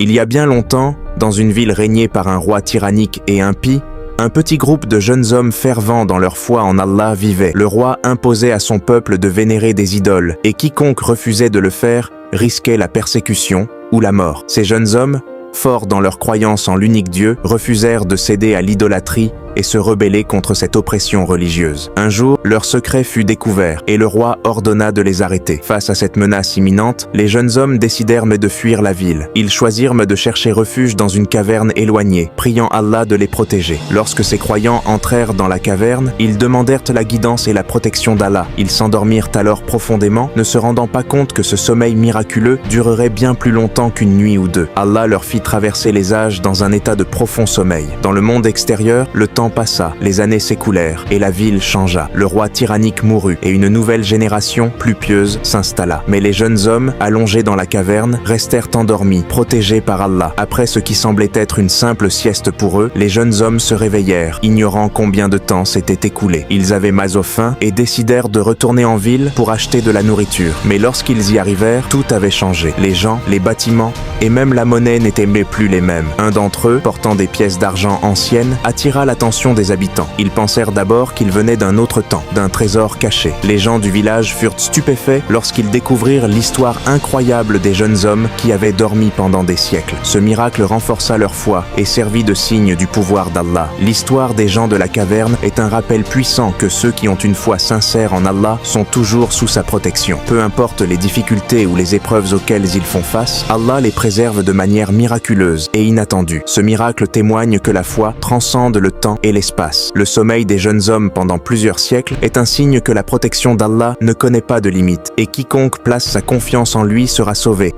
Il y a bien longtemps, dans une ville régnée par un roi tyrannique et impie, un petit groupe de jeunes hommes fervents dans leur foi en Allah vivait. Le roi imposait à son peuple de vénérer des idoles, et quiconque refusait de le faire risquait la persécution ou la mort. Ces jeunes hommes, forts dans leur croyance en l'unique Dieu, refusèrent de céder à l'idolâtrie et se rebeller contre cette oppression religieuse. Un jour, leur secret fut découvert et le roi ordonna de les arrêter. Face à cette menace imminente, les jeunes hommes décidèrent de fuir la ville. Ils choisirent de chercher refuge dans une caverne éloignée, priant Allah de les protéger. Lorsque ces croyants entrèrent dans la caverne, ils demandèrent la guidance et la protection d'Allah. Ils s'endormirent alors profondément, ne se rendant pas compte que ce sommeil miraculeux durerait bien plus longtemps qu'une nuit ou deux. Allah leur fit traverser les âges dans un état de profond sommeil. Dans le monde extérieur, le temps passa, les années s'écoulèrent et la ville changea. Le roi tyrannique mourut et une nouvelle génération, plus pieuse, s'installa. Mais les jeunes hommes, allongés dans la caverne, restèrent endormis, protégés par Allah. Après ce qui semblait être une simple sieste pour eux, les jeunes hommes se réveillèrent, ignorant combien de temps s'était écoulé. Ils avaient mal aux faim et décidèrent de retourner en ville pour acheter de la nourriture. Mais lorsqu'ils y arrivèrent, tout avait changé. Les gens, les bâtiments et même la monnaie n'étaient plus les mêmes. Un d'entre eux, portant des pièces d'argent anciennes, attira l'attention des habitants. Ils pensèrent d'abord qu'il venait d'un autre temps, d'un trésor caché. Les gens du village furent stupéfaits lorsqu'ils découvrirent l'histoire incroyable des jeunes hommes qui avaient dormi pendant des siècles. Ce miracle renforça leur foi et servit de signe du pouvoir d'Allah. L'histoire des gens de la caverne est un rappel puissant que ceux qui ont une foi sincère en Allah sont toujours sous sa protection. Peu importe les difficultés ou les épreuves auxquelles ils font face, Allah les préserve de manière miraculeuse et inattendue. Ce miracle témoigne que la foi transcende le temps et l'espace. Le sommeil des jeunes hommes pendant plusieurs siècles est un signe que la protection d'Allah ne connaît pas de limite et quiconque place sa confiance en lui sera sauvé.